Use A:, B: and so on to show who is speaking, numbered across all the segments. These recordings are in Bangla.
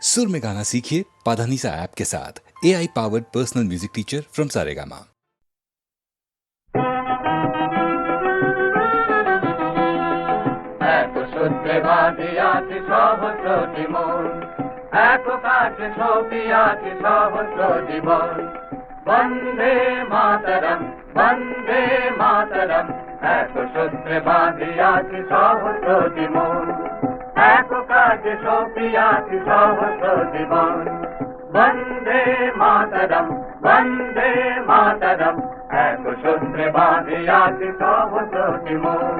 A: सुर में गाना सीखिए पाधानीसा ऐप के साथ। AI powered personal music teacher from Saregama.
B: এক সূত্রে বাঁধিয়াছি সহস্রটি মন, এক কাঠে সপিয়াছি সহস্র জীবন। বন্দে মাতরম, বন্দে মাতরম। এক সূত্রে বাঁধিয়াছি সহস্রটি মন, এক কাঠে সপিয়াছি সহস্র জীবন। বন্দে মাতরম, বন্দে মাতরম। এক সূত্রে বাঁধিয়াছি সহস্রটি মন।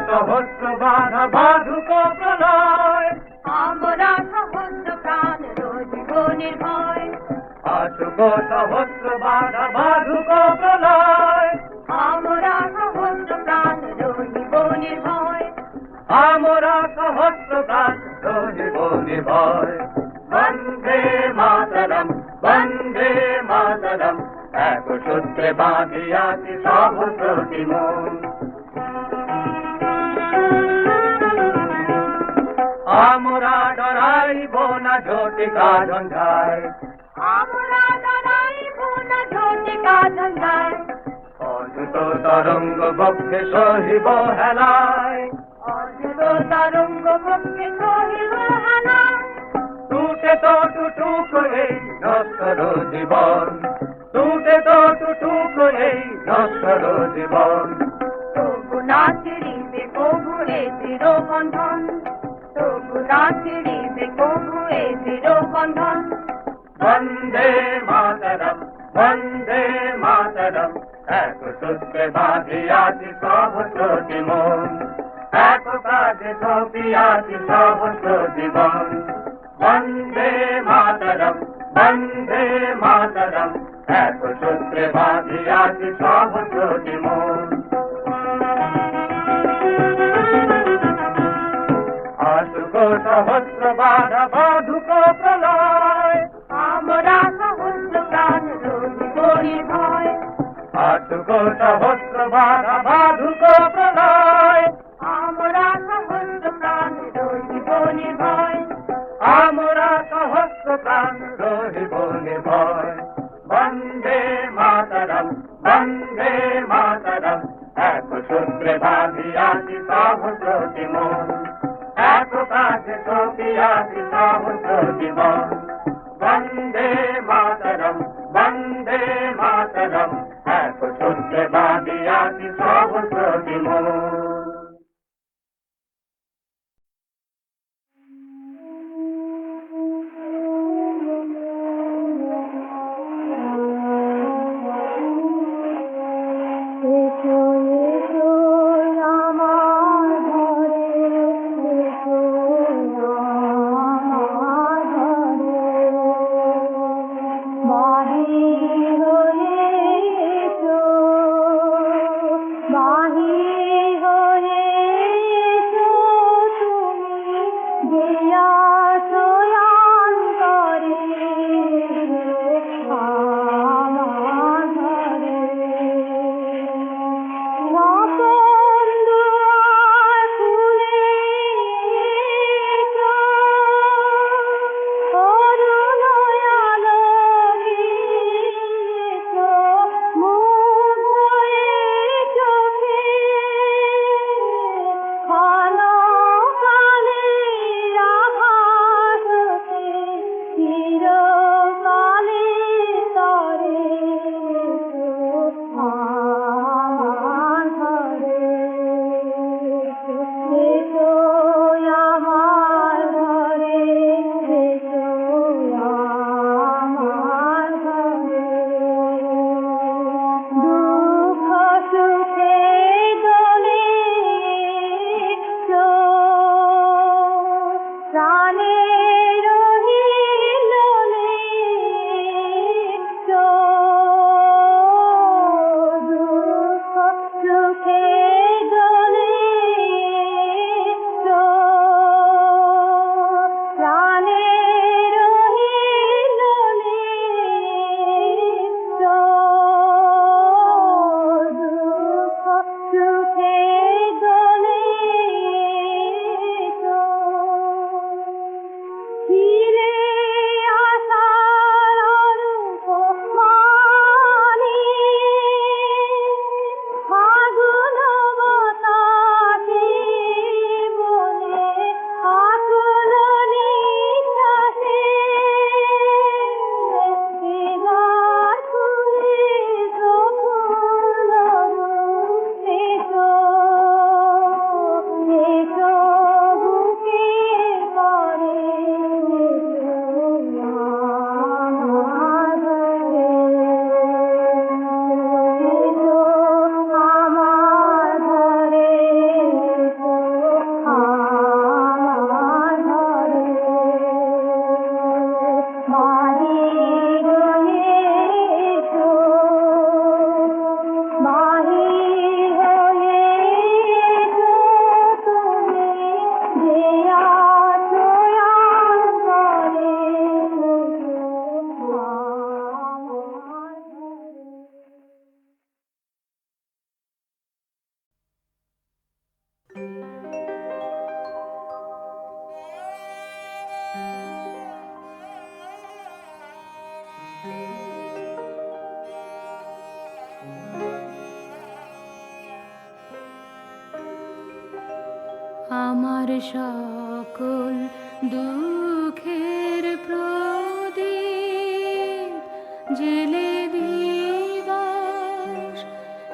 B: সহস্র বাধা বাধুক প্রলয়,
C: আমরা সহস্র প্রাণ জীবনের ভয়।
B: আসুক সহস্র বাধা বাধুক প্রলয়,
C: আমরা সহস্র প্রাণ জীবনের ভয়।
B: আমরা সহস্র প্রাণ জীবনের ভয়। বন্দে মাতরম, বন্দে মাতরম। এক সূত্রে বাঁধিয়াছি সহস্রটি মন। আমরা ডরাইব না ঝটিকা ঝঞ্ঝায়,
C: আমরা দাঁড়াইব না ঝটিকা ঝঞ্ঝায়।
B: অযুত তরঙ্গ বক্ষে সহিব হেলায়,
C: অযুত তরঙ্গ পক্ষে সহিব হেলায়।
B: টুটে তো টুটুক এই নশ্বর জীবন, টুটে তো টুটুক এই নশ্বর জীবন।
C: তবু না ছিড়িবে কবু এ চিরবন্ধন, তবু না ছিড়িবে কবু এ চিরবন্ধন।
B: বন্দে মাতরম, বন্দে মাতরম। এক সূত্রে বাঁধিয়াছি সহস্রটি মন, এক কাজে সপিয়াছি সহস্র জীবন। বন্দে মাতরম, বন্দে মাতরম। এক সূত্রে বাঁধিয়াছি সহস্রটি মন। আসুক সহস্র বাধা বাধুক প্রলয়,
C: আমরা সহস্র প্রাণ জীবনের ভয়।
B: আসুক সহস্র বাধা বাধুক প্রলয়,
C: আমরা সহস্র প্রাণ জীবনের ভয়।
B: আমরা সহস্র প্রাণ রহিব নির্ভয়। বন্দে মাতরম, বন্দে মাতরম। এক সূত্রে বাঁধিয়াছি সহস্রটি মন, এক কাজে সপিয়াছি সহস্র জীবন। বন্দে মাতরম, বন্দে মাতরম। এক সূত্রে বাঁধিয়াছি সহস্রটি মন।
C: এসো এসো আমার ঘরে, এসো আমার ঘরে। বাহির হয়ে আমার সকল দুঃখের প্রদীপ জেলে দিবাস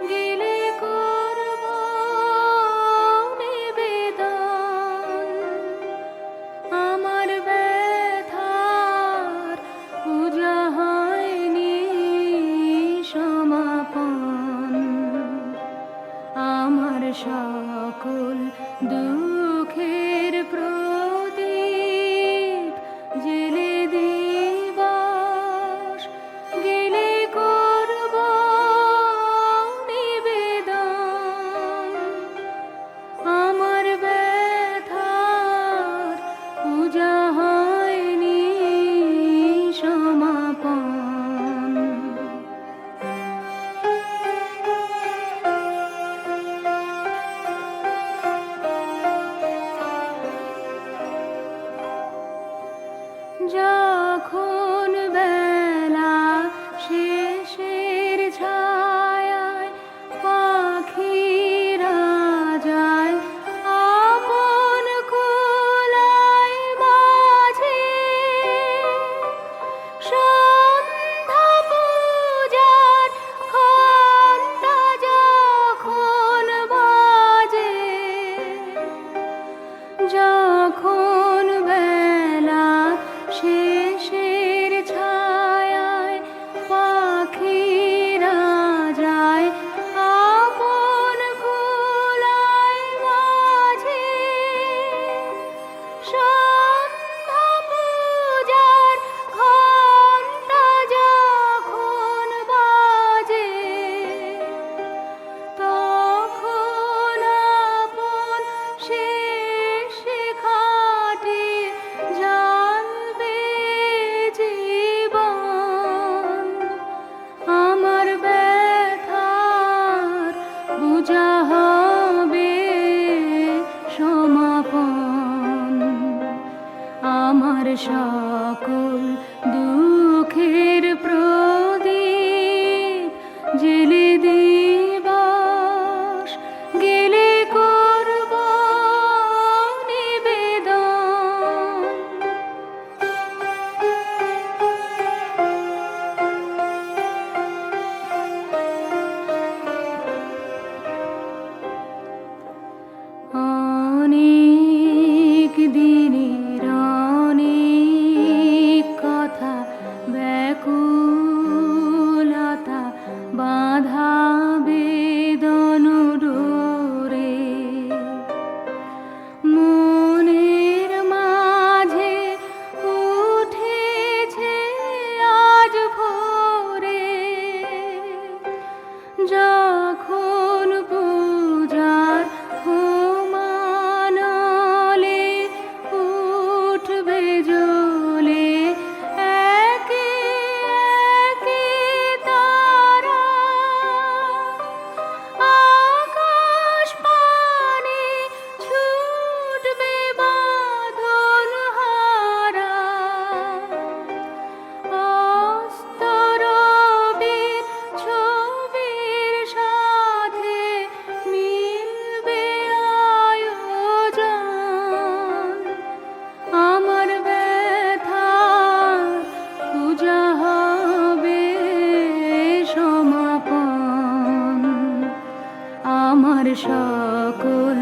C: গেলে করব নিবেদন আমার ব্যথার পূজা হয়নি সমাপন আমার সকল দুঃখের প্রদীপ জেলে দিবাস গেলে করব নিবেদন আমার ব্যথার পূজা হয়নি সমাপন যখন বেলা শেষের ছায়ায় পাখিরা যায় আপন কুলায় মাঝে সন্ধ্যা পূজার ঘণ্টা যখন বাজে যখন বেলা শেষের ছায়ায় পাখিরা যায় আপন কুলায় মাঝে সন্ধ্যা পূজার ঘণ্টা যখন বাজে তখন আপন শেষ শিখাটি জ্বালবে জীবন আমার ব্যথার পূজা হবে সমাপন আমার সকল দুঃখের প্রদীপ জেলে দিবাস গেলে করব নিবেদন অনেক দিনের অনেক কথা ব্যাকুলতা বাঁধা বেদন ডোরে মনের মাঝে উঠেছে আজ ভোরে যখন পূজার হোমানলে উঠবে জ্বলে একে একে তারা আকাশ পানে ছুটবে বাঁধন হারা অস্তরবীর ছবির সাথে মিলবে আয়োজন আমার ব্যথার পূজা হবে সমাপন আমার সকল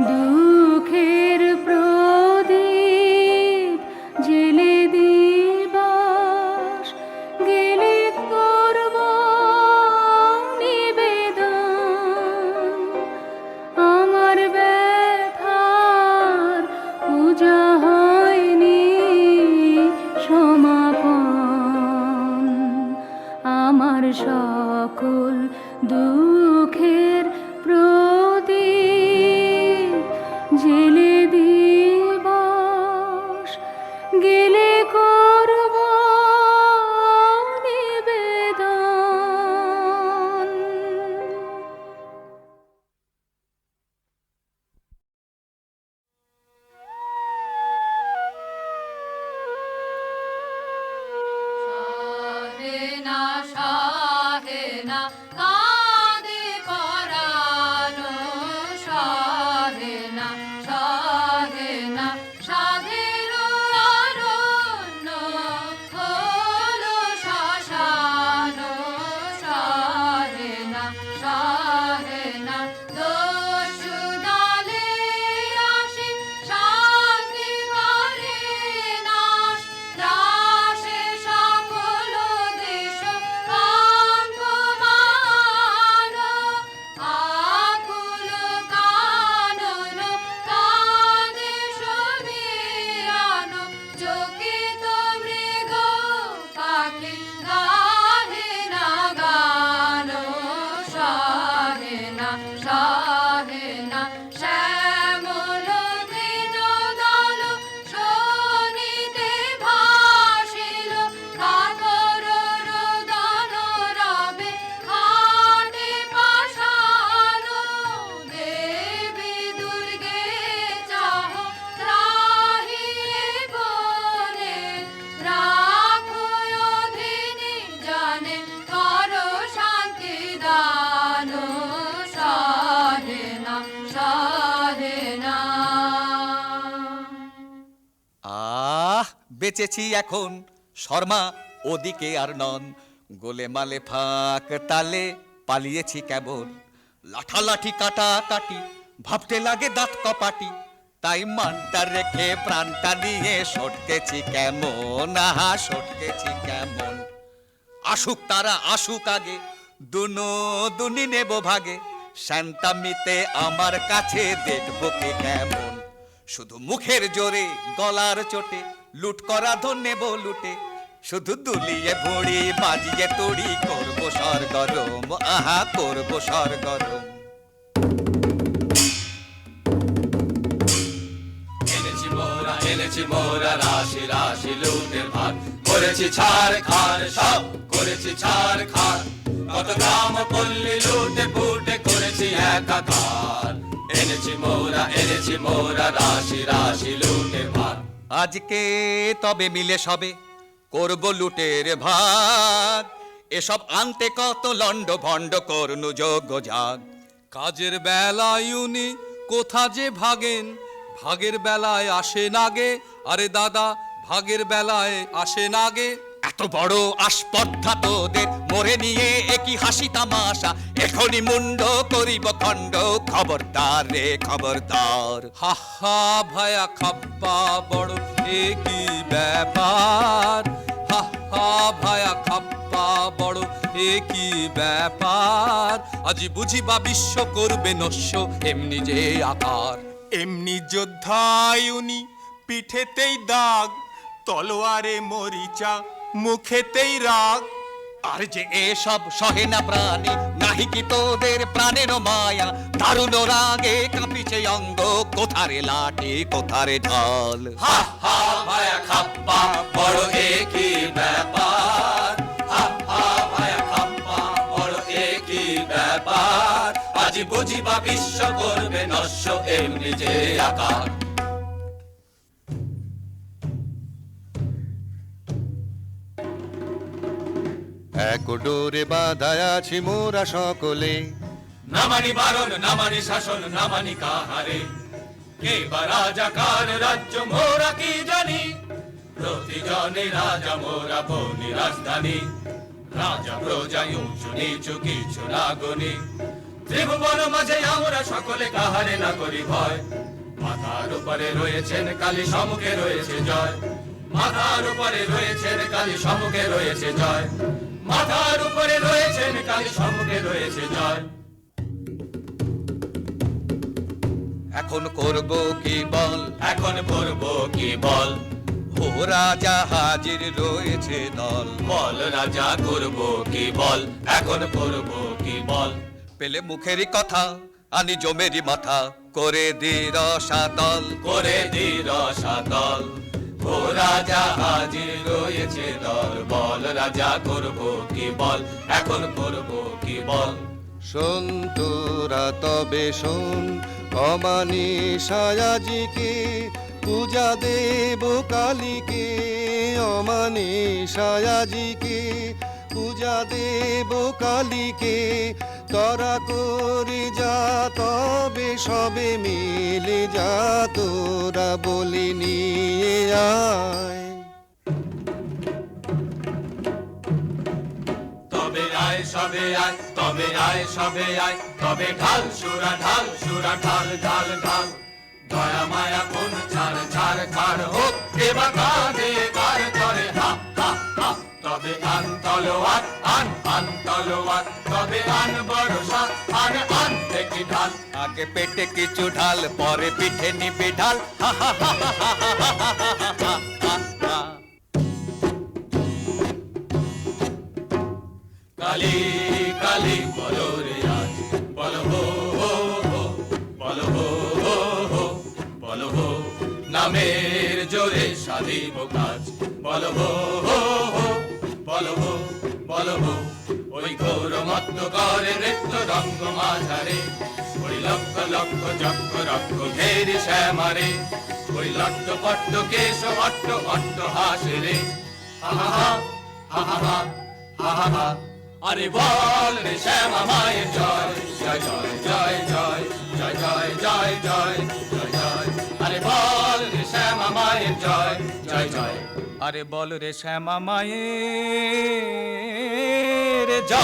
C: দুঃখের প্রদীপ জেলে দিবাস গেলে করব নিবেদন আমার ব্যথার পূজা হয়নি সমাপন আমার সকল দুঃখের প্রদীপ জেলে দিবাস গেলে করব নিবেদন
D: শাহেনা কাঁদে পরানো শাহেনা বেঁচেছি এখন, শর্মা ওদিকে আর নন। গোলে মালে ফাঁক তালে পালিয়েছি কেমন, লাঠালাঠি কাটাকাটি ভাবতে লাগে দাঁত কপাটি, তাই মানটা রেখে প্রাণটা নিয়ে সটকেছি কেমন, আহা সটকেছি কেমন। আসুক তারা আসুক আগে, দুনো দুনি নেব ভাগে, শান্তামিতে আমার কাছে দেখবো কে কেমন। শুধু মুখের জোরে গলার চোটে লুট করা ধন নেব লুটে, শুধু দুলিয়ে ভুড়ি বাজিয়ে তুড়ি করবো সরগরম, আহা করবো সরগরম। এনেছি মোরা রাশি রাশি লুটের ভাগ, করেছি ছাড় খার সব করেছি ছাড় খার, কত গ্রাম পল্লী লুটে ফুটে করেছি একাকার। এনেছি মোরা রাশি রাশি লুটের ভাগ, আজকে তবে মিলে সবে করব লুটের ভাগ, এসব আনতে কত লন্ড ভণ্ড করনু যোগ্য জাগ।
E: কাজের বেলায় উনি কোথা যে ভাগেন, ভাগের বেলায় আসে নাগে, আরে দাদা ভাগের বেলায় আসে নাগে।
D: এত বড় আসপর্ধা তোদের, মরে নিয়ে একই হাসি তামাশা, এখনই মুন্ড করিব খণ্ড, খবরদার রে খবরদার।
E: হা হা ভায়া খাপ্পা বড় একই ব্যাপার, হা হা ভায়া খাপ্পা বড় একই ব্যাপার, আজি বুঝিবা বিশ্ব করবে নস্য এমনি যে আকার।
F: এমনি যোদ্ধায় উনি পিঠেতেই দাগ, তলোয়ারে মরিচা মুখেতেই রাগ।
D: আর যে এসব সহে না প্রাণী, নাহি কি তোদের প্রাণের মায়া, দারুণ রাগে কাঁপিছে অঙ্গ, কোথারে লাঠি কোথারে ঢাল। হা হা ভায়া খাপ্পা বড় একই ব্যাপার, হা হা ভায়া খাপ্পা বড় একই ব্যাপার, আজি বুঝিবা বিশ্ব করবে নস্য এমনি যে আকার।
G: এক ডোরে বাঁধায় আছি মোরা সকলে,
D: না মানি বারণ না মানি শাসন না মানি কাহারে, কে বা রাজা কার রাজ্য মোরা কি জানি, প্রতিজনে রাজা মোরা বনি রাজধানী, রাজা প্রজায় উঁচু নিচু কিছু না গনি, ত্রিভুবন মাঝে আমরা সকলে কাহারে না করি ভয়, মাথার উপরে রয়েছেন কালী সম্মুখে রয়েছে জয়, মাথার উপরে রয়েছেন কালী সম্মুখে রয়েছে জয়, মাথার উপরে রয়েছেন কালী সম্মুখে রয়েছে জয়। এখন করব কি বল, এখন করব কি বল, ও রাজা হাজির রয়েছে দল, বল রাজা করব কি বল, এখন করব কি বল। পেলে মুখেরই কথা আনি জমেরি মাথা, করে দি রসাতল, করে দি রসাতল, ও রাজা হাজির রয়েছে দল, বল রাজা করব কি বল, এখন করব কি বল।
G: শোন তোরা তবে শোন, অমানিসায় আজিকে পূজা দেব কালীকে, অমানিসায় আজিকে পূজা দেব কালীকে, তরা করে যা তবে সবে মিলে যা, তোরা বলি নিয়ে আয়।
D: তবে আয় সবে আয়, তবে আয় সবে আয়, তবে ঢাল সুরা ঢাল সুরা ঢাল ঢাল ঢাল, দয়া মায়া কোন ছাড় ছাড় ছাড় হোক, দেবা কাঁধে কার করে হা হা হা। তবে আন তলোয়ার আন তলোয়ার, তবে আন বড় সাত আন দেখি ঢাল, আগে পেটে কিছু ঢাল পরে পিঠে নিবি ঢাল, হা হা হা হা হা হা হা হা হা। কালী কালী বলো রে আজ, বলো হো হো হো, বলো হো হো হো, বলো হো নামের জোরে সাধিব কাজ, বলো হো হো হো, বলো হো বলো হো। ওই ঘোর মত্ত করে নৃত্য রঙ্গ মাঝারে, ওই লক্ষ লক্ষ চক্র রক্ষ ঘেরি শ্যামারে, ওই লট্ট পট্ট কেশ অট্ট অট্ট হাসে রে, হা হা হা হা হা হা হা হা হা। আরে বল রে শ্যামা মায়ের জয়, জয় জয় জয় জয় জয় জয় জয় জয় জয় জয়, আরে বল রে শ্যামা মায়ের জয়, জয় জয়। আরে বল রে শ্যামা মায়ের যা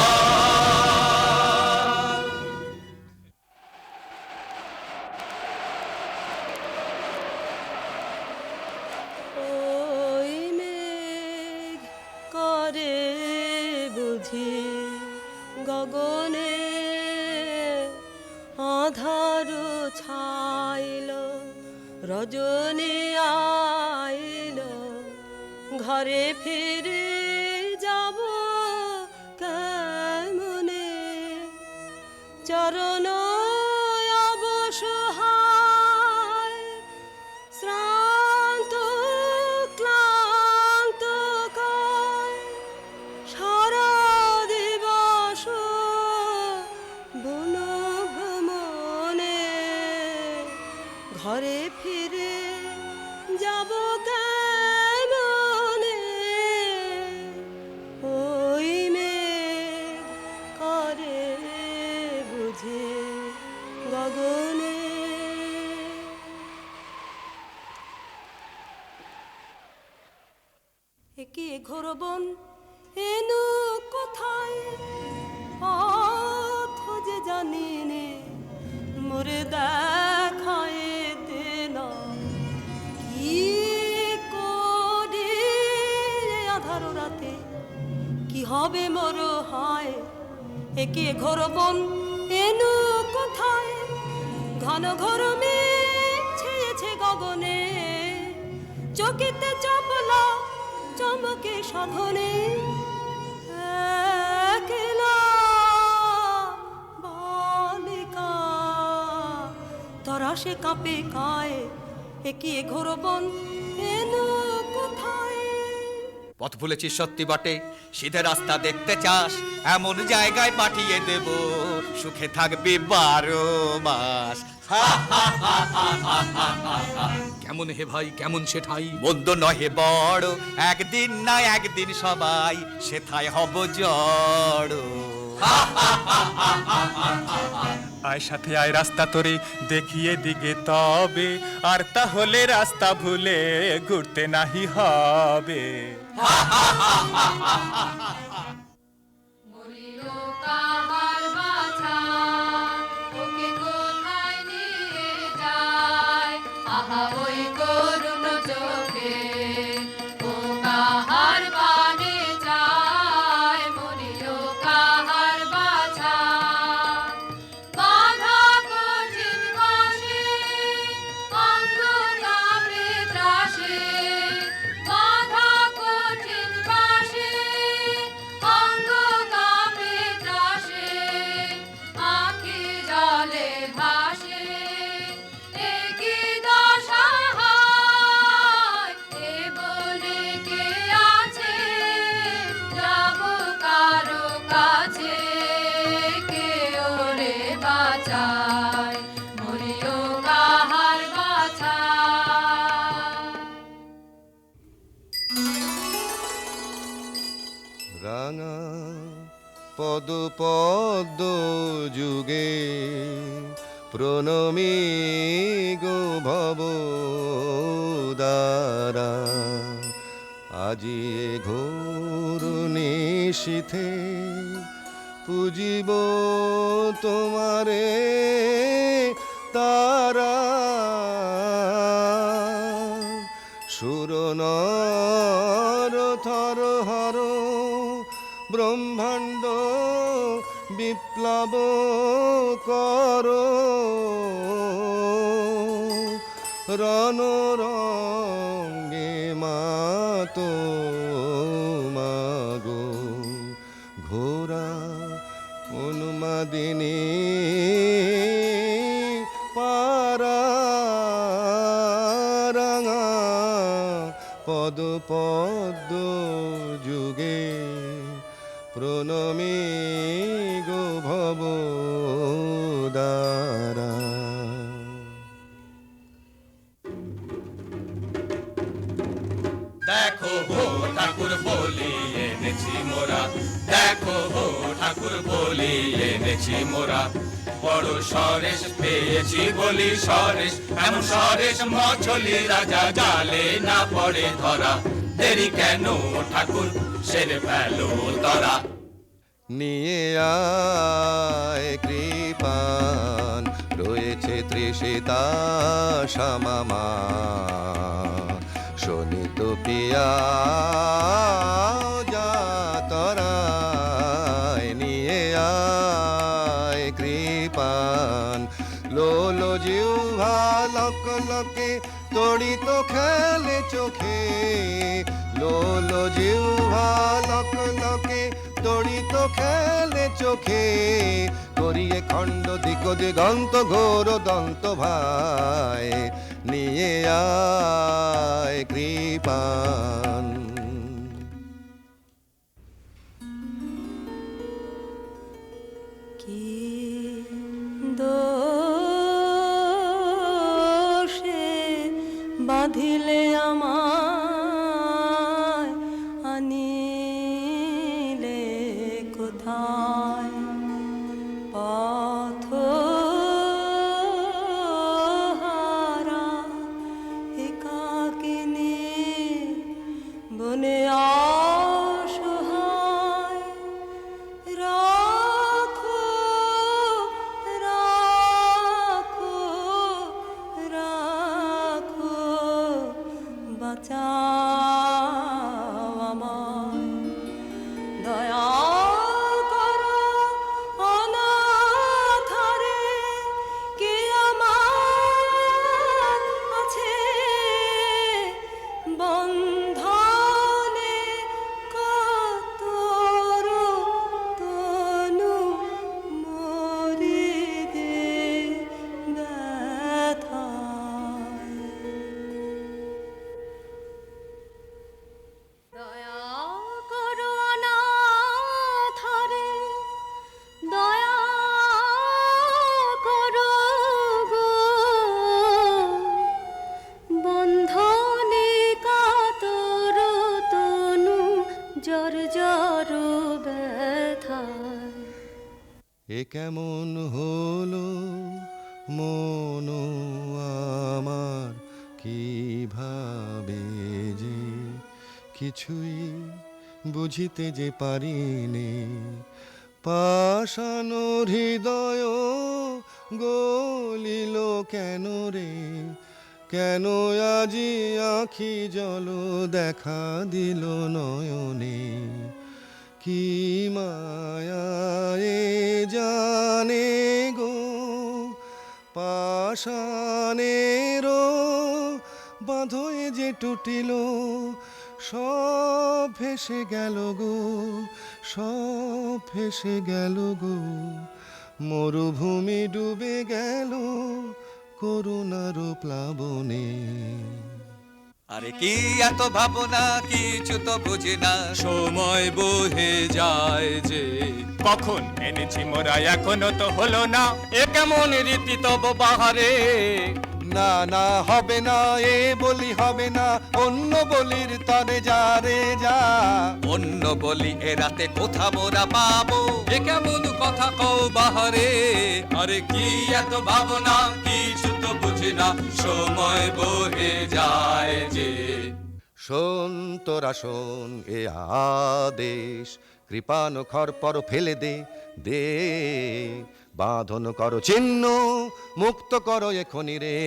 H: ওই মেঘ করে বুঝি গগনে আধার ছাইল রজনী আইল ঘরে ফিরে যাব কেমনে চরণ অবসহায় শ্রান্ত ক্লান্ত কায় সারা দিবস বন ভ্রমণে ঘরে ফিরে যাব কেমনে ওই মেঘ করে বুঝে গগনে একে ঘোর বন এনু কোথায় পথ যে জানি নে মোরে দেখায় দেনা কি করে আধার রাতে কি হবে মোর হায় একে ঘোর বন এনু কোথায় ঘন ঘোর মেঘ ছেয়েছে গগনে চকিতে চপলা চমকে সাধনে একলা বালিকা তরা সে কাঁপে কায় একে ঘোর বন এনু কোথায়
D: পথ ভুলেছিস সত্যি বটে সিধে রাস্তা দেখতে চাস এমন জায়গায় পাঠিয়ে দেব সুখে থাকবি 12 মাস
E: কেমন হে ভাই কেমন সেঠাই
D: মন্দ নহে বড় একদিন না একদিন সবাই সেথায় হব জড়
F: আয় সাথে আয় রাস্তা তোরে দেখিয়ে দিকে তবে আর তাহলে রাস্তা ভুলে ঘুরতে নাহি হবে
C: কাহার বাছা ওকে কোথায় নিয়ে যায় আহা ওই করুণ চোখে ও কাহার বানে যায় মরিও কাহার বাছা বাধা কঠিন বাসে অঙ্গ কাঁপে ত্রাসে বাধা কঠিন বাসে অঙ্গ কাঁপে ত্রাসে আঁখি জলে ভাসে একই দশা হয় এ বনে কে আছে যাব কারো কাছে কে ওরে বাঁচায় মরিও কাহার বাছা
G: রাঙা পদ পদ্ম যুগে প্রণমী গো ভব দ্বারা আজি এ ঘোর নিশীথে পুজিব তোমারে তারা সুরনর থর হর ব্রহ্মাণ্ড বিপ্লব কর রণরঙ্গে মাতো মাগো ঘোরা উন্মাদিনী পারা রাঙা পদ পদ্ম যুগে প্রণমী গো ভব দ্বারা
D: দেখো হো ঠাকুর বলি এনেছি মোরা দেখো হো ঠাকুর বলি এনেছি মোরা
E: বড় সরেশ পেয়েছি বলি সরেশ, এমন সরেশ মছলি রাজা জালে না পড়ে ধরা, দেরি কেন ঠাকুর সেরে ফেলো তরা।
G: নিয়ে আয় কৃপান, রয়েছে তৃষিতা শ্যামামা, শোনিত পিয়া যা তরায়। নিয়ে আয় কৃপান, লোলো জিহ্বা লক লকে তড়িত খেলে চোখে, লোলো জিহ্বা লক লকে তড়িত খেলে চোখে, করিয়ে খণ্ড দিক দিগন্ত ঘোর দন্ত ভাই। নিয়ে আয় কৃপান।
H: কি দোষে বাঁধিলে আমায়, আনিলে কোথায় পথহারা একাকিনী বনে অসহায়। রাখো রাখো রাখো বাঁচাও আমায়, দয়া করো অনাথরে, কে আমার আছে বন্ধনে কাতর তনু মরিদে ব্যথায়। দয়া করো অনাথরে, দয়া করো গো, বন্ধনে কাতর তনু জর জর ব্যথায়।
G: এ কেমন হলো মন আমার, কিভাবে যে কিছুই বুঝিতে যে পারিনে। পাষাণ হৃদয় গলিল কেন রে, কেন আজি আখি জল দেখা দিল নয়নে। কি মায়ায়ে জানে গো, পাষাণেরও বাঁধয়ে যে টুটিল, সব ভেসে গেল গো, সব ভেসে গেল গো। মরুভূমি ডুবে গেল করুণার প্লাবনে।
D: আরে কি এত ভাবনা, কিছু তো বুঝি না,
E: সময় বহে যায় যে,
F: কখন এনেছি মোরা এখনো তো হলো না,
D: এ কেমন রীতি তব বাহারে।
G: না না হবে না, এ বলি হবে না, অন্য বলির তরে যা রে যা।
D: অন্য বলি এ রাতে কোথা মোরা পাবো,
E: এ কেমন কথা কও বাহারে। আরে কি এত ভাবনা, কিছু তো বুঝি না, সময় বহে যায় যে।
G: শোন তোরা শোন এ আদেশ, কৃপান খর পর ফেলে দে দে, বাঁধন করো চিহ্ন, মুক্ত করো এখনি রে।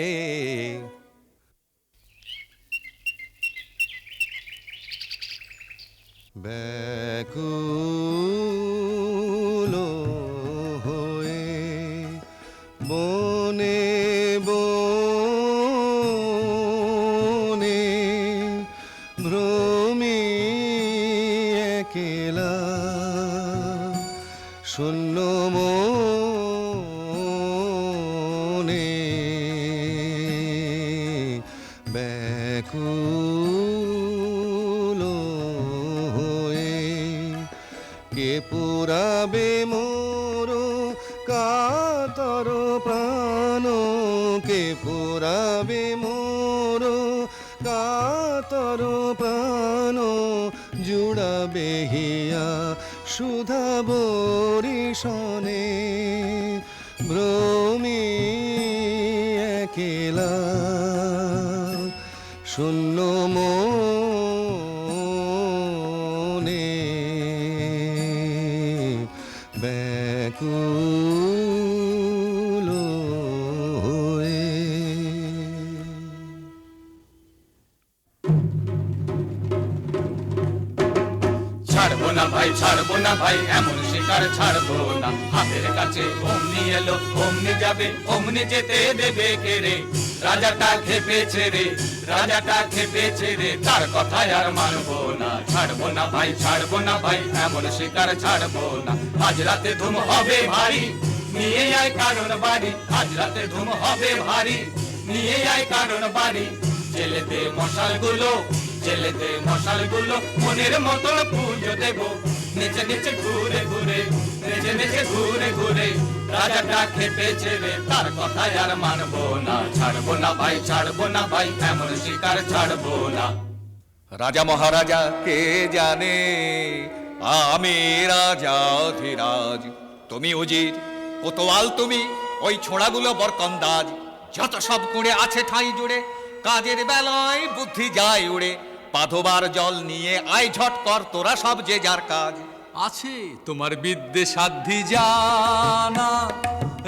G: ব্যাকুল হয়ে বনে বনে ভ্রমি একেলা, শূন্য মনে ব্যাকুল হয়ে, কে পুরাবে মোর কাতর প্রাণ, কে পুরাবে মোর কাতর প্রাণ, জুড়াবে হিয়া সুধা বরিশনে। একলা শূন্য মনে ব্যাকুল হয়ে।
D: ছাড়বো না ভাই, ছাড়বো না ভাই, এমন শিকার ছাড়বো না। হাতের কাছে অমনি এলো, অমনি যাবে, অমনি যেতে দেবে কে রে? রাজাটা খেপেছে রে, রাজাটা খেপেছে রে, তার কথায় আর মানবো না। ছাড়বো না ভাই, ছাড়বো না ভাই, এমন শিকার ছাড়বো না। আজ রাতে ধুম হবে ভারী, নিয়ে আয় কারণ বাড়ি। আজ রাতে ধুম হবে ভারী, নিয়ে আয় কারণ বাড়ি। জেলেতে মশালগুলো, জেলেতে মশালগুলো মনের মতন পুজো দেব। নেচে নেচে ঘুরে ঘুরে, নেচে নেচে ঘুরে ঘুরে, রাজাটা খেপেছে রে, তার কথায় আর মানবো না। ছাড়বো না ভাই, ছাড়বো না ভাই, এমন শিকার ছাড়বো না। রাজা মহারাজা কে জানে, আমি রাজা অধিরাজ। তুমি উজির, কোতোয়াল তুমি, ওই ছোড়াগুলো বরকন্দাজ। যত সব কুঁড়ে আছে ঠাঁই জুড়ে, কাজের বেলায় বুদ্ধি যায় উড়ে। পাধবার জল নিয়ে আয় ঝট কর তোরা সব যে যার কাজ।
E: আছে তোমার বিদ্যে সাধ্যি জানা,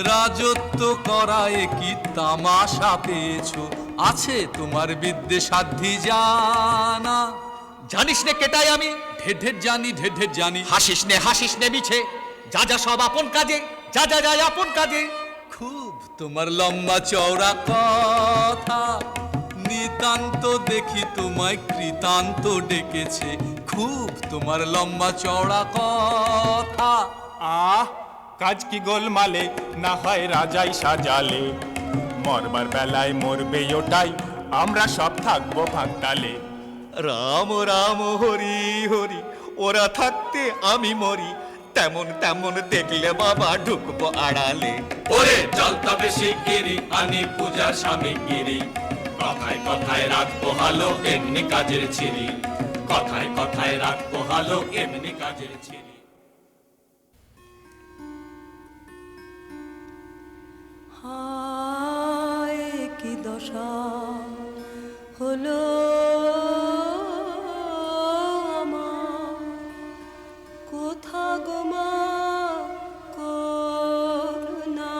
E: রাজত্ব করায় কি তামাশা পেয়েছো? আছে তোমার বিদ্যে সাধ্যি জানা।
D: জানিস নে কেটাই আমি,
E: ঢের ঢের জানি, ঢের ঢের জানি।
D: হাসিস নে মিছে, যা যা সব আপন কাজে, যা যা যায় আপন কাজে।
E: খুব তোমার লম্বা চওড়া কথা, নিতান্ত দেখি তোমায় কৃতান্ত ডেকেছে। খুব তোমার লম্বা চওড়া কথা।
F: আহ, কাজ কি গোলমালে, না হয় রাজাই সাজালে। মরবার বেলায় মরবে ওটাই, আমরা সব থাকবো ভাগতালে।
D: রাম রাম হরি হরি, ওরা থাকতে আমি মরি। তেমন তেমন দেখলে বাবা ঢুকবো আড়ালে। ওরে চল তবে শিগগিরি, আনি পূজার সামগ্রী। কথায় কথায় রাখবো হালো, এমনি কাজের ছিরি। কথায় কথায় রাখবো হালো, এমনি কাজের ছিরি।
H: হায় কি দশা হলো আমার, কোথা গো মা করুণাময়ী,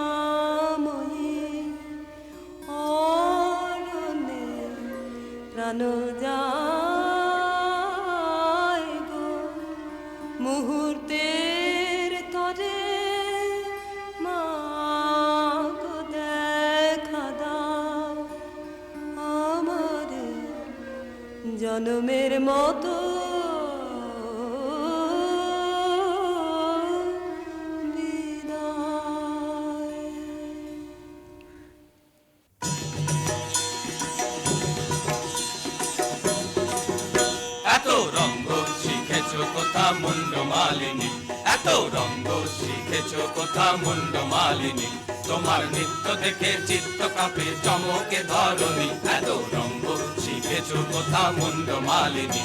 H: অরণ্যে প্রাণ যায় গো মুহূর্তের তরে। মা গো দেখা দাও আমারে জনমের মতো বিদায়।
D: এত রঙ্গ শিখেছো কোথা মুন্ড মালিনী, এত রঙ্গ শিখেছো কোথা মুন্ড মালিনী। তোমার নৃত্য দেখে চিত্ত কাঁপে চমকে ধরণী। এত রঙ্গ শিখেছো কোথা মুন্ড মালিনী।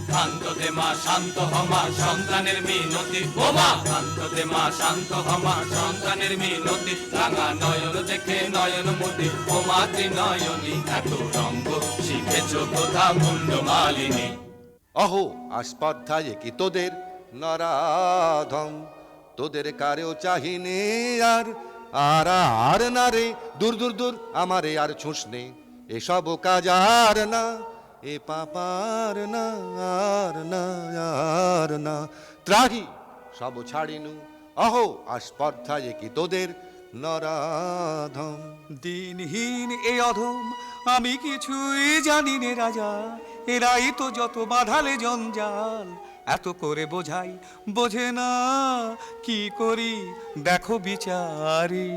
D: শান্ত দে মা, শান্ত হমা, সন্তানের মিনতি। ও মা শান্ত দে মা, শান্ত হমা, সন্তানের মিনতি। রাঙা নয়ন দেখে নয়ন মতি, ও মা ত্রিনয়নী। এত রঙ্গ শিখেছো কোথা মুন্ড মালিনী।
G: অহো আস্পর্ধায় কি তোদের নরাধম, তোদের কারেও চাহিনে আর আর আর না রে। দূর দূর দূর আমারে আর ছুঁসনে, এসব কাজ আর না, এ পাপার না আর না আর না। ত্রাহি সব ছাড়িনু, অহো আস্পর্ধায় কি তোদের নরাধম।
D: দিনহীন এ অধম, আমি কিছুই জানি নে রাজা। এরাই তো যত বাঁধালে জঞ্জাল, এত করে বোঝাই বোঝে না। কি করি দেখো বিচারি।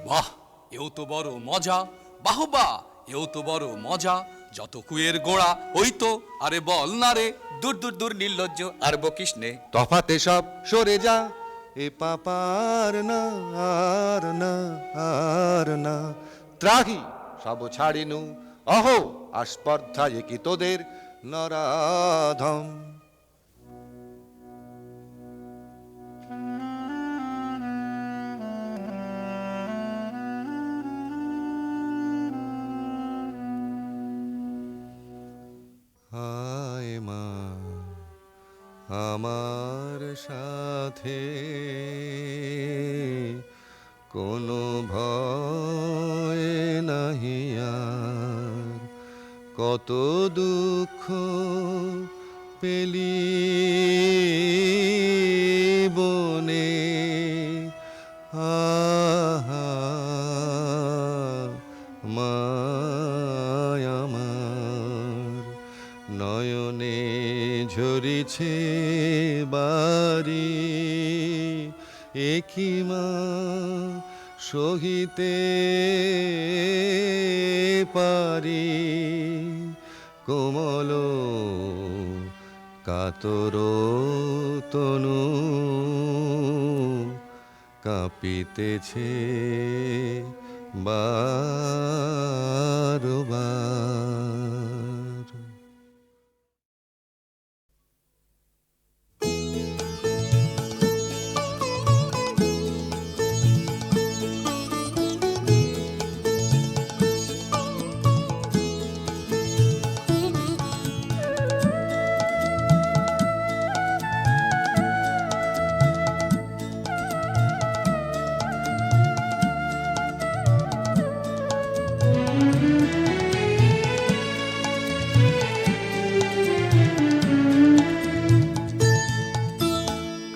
E: বাহ, এও তো বড় মজা। বাহবা, এও তো বড় মজা। যত কুয়ের গোড়া ওই তো, আরে বল না রে।
D: দূর দূর দূর নির্লজ্জ আর বকিস নে।
G: তফাতে সব সরে যা, এ পাপার না আর না আর না। ত্রাহি সব ছাড়িনু, অহো আস্পর্ধায় কি তোদের নরাধম। আমার সাথে কোনো ভয় নাহি আর, কত দুঃখ পেলি বনে, আহা মায় আমার, নয়নে ঝরিছে বাড়ি, একই মা সহিতে পারি, কোমল কাতর তনু কাঁপিতেছে বারবার।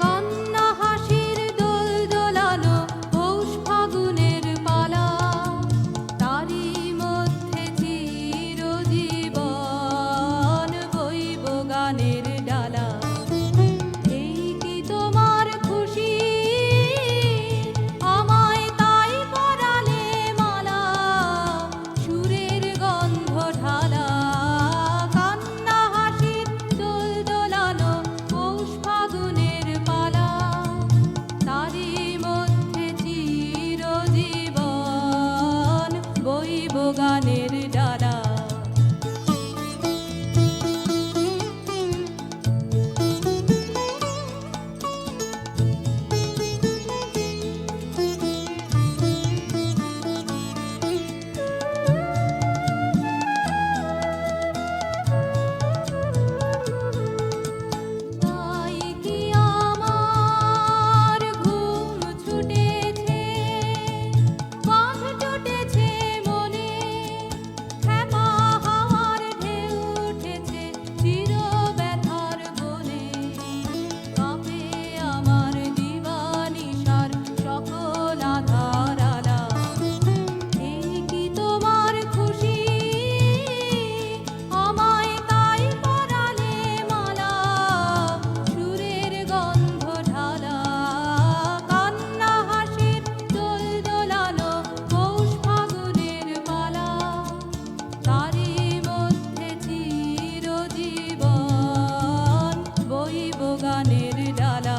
C: কান্না হাসির দোল দোলানো পৌষ ফাগুনের পালা, তারই মধ্যে চিরজীবন বইব গানের ডালা। এই কি তোমার খুশি, আমায় তাই পরালে মালা, সুরের গন্ধ ঢালা। কান্না হাসির দোল দোলানো পৌষ ফাগুনের পালা, তারই মধ্যে চিরজীবন বইব গানের ডালা। তাই কি আমার ঘুম ছুটেছে, বাঁধ টুটেছে মনে, খেপা হাওয়ার ঢেউ উঠেছে চির ব্যথার বনে। কাঁপে আমার দিবানিশার সকল আধার আলা। এই কি তোমার খুশি, আমায় তাই পরালে মালা, সুরের গন্ধ ঢালা। কান্না হাসির দোল দোলানো পৌষ ফাগুনের পালা, তারই মধ্যে চিরজীবন বইব গানের ডালা।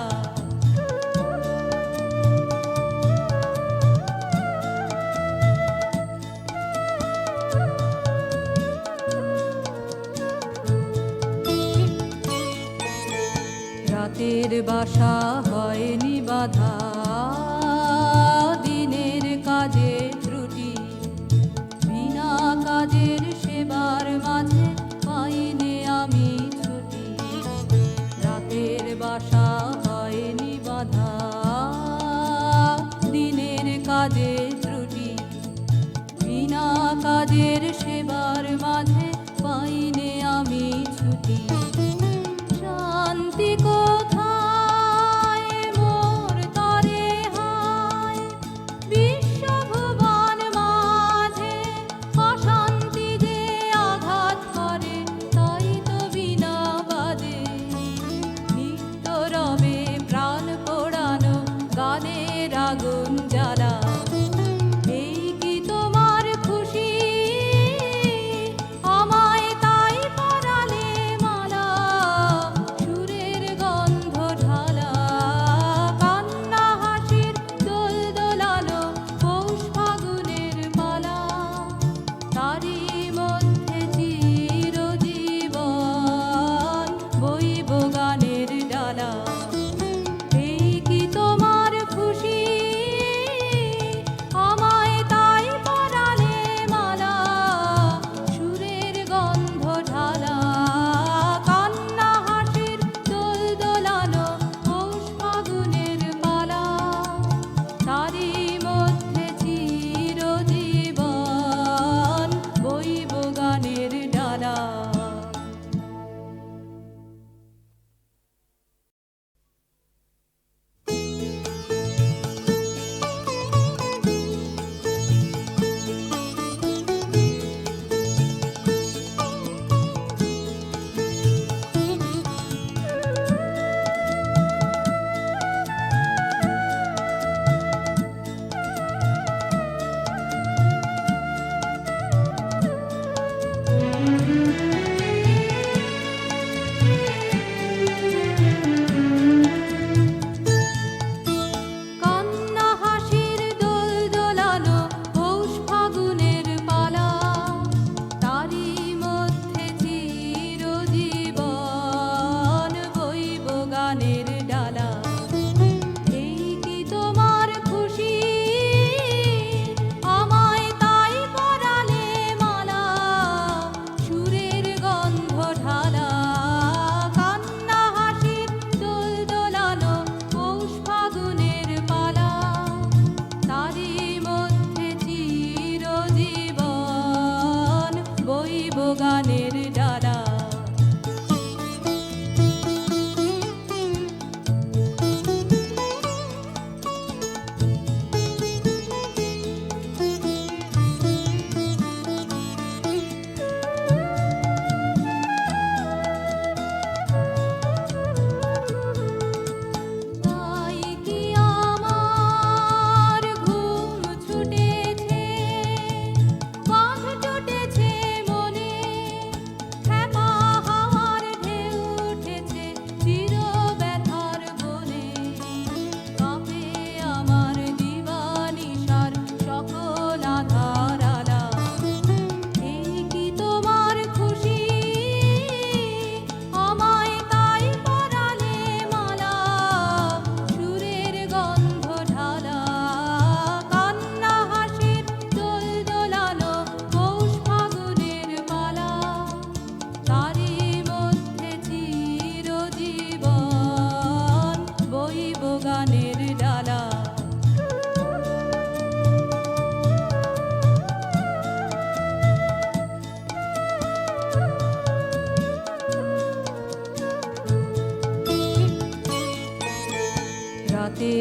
C: রাতের বাসা হয়নি বাধা, দিনের কাজে ত্রুটি, বিনা কাজের সেবার মাঝে পাইনে আমি ছুটি। রাতের বাসা হয়নি বাধা, দিনের কাজে ত্রুটি, বিনা কাজের সেবার মাঝে পাইনে আমি ছুটি। শান্তি কোথায় মোর তরে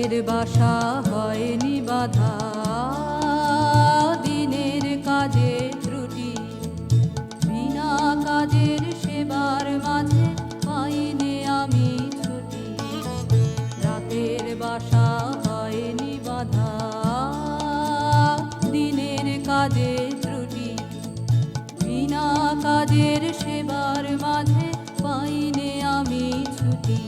C: রাতের বাসা হয়নি বাধা দিনের কাজে ত্রুটি বিনা কাজের সেবার মাঝে পাইনে আমি ছুটি রাতের বাসা হয়নি বাধা দিনের কাজে ত্রুটি বিনা কাজের সেবার মাঝে পাইনে আমি ছুটি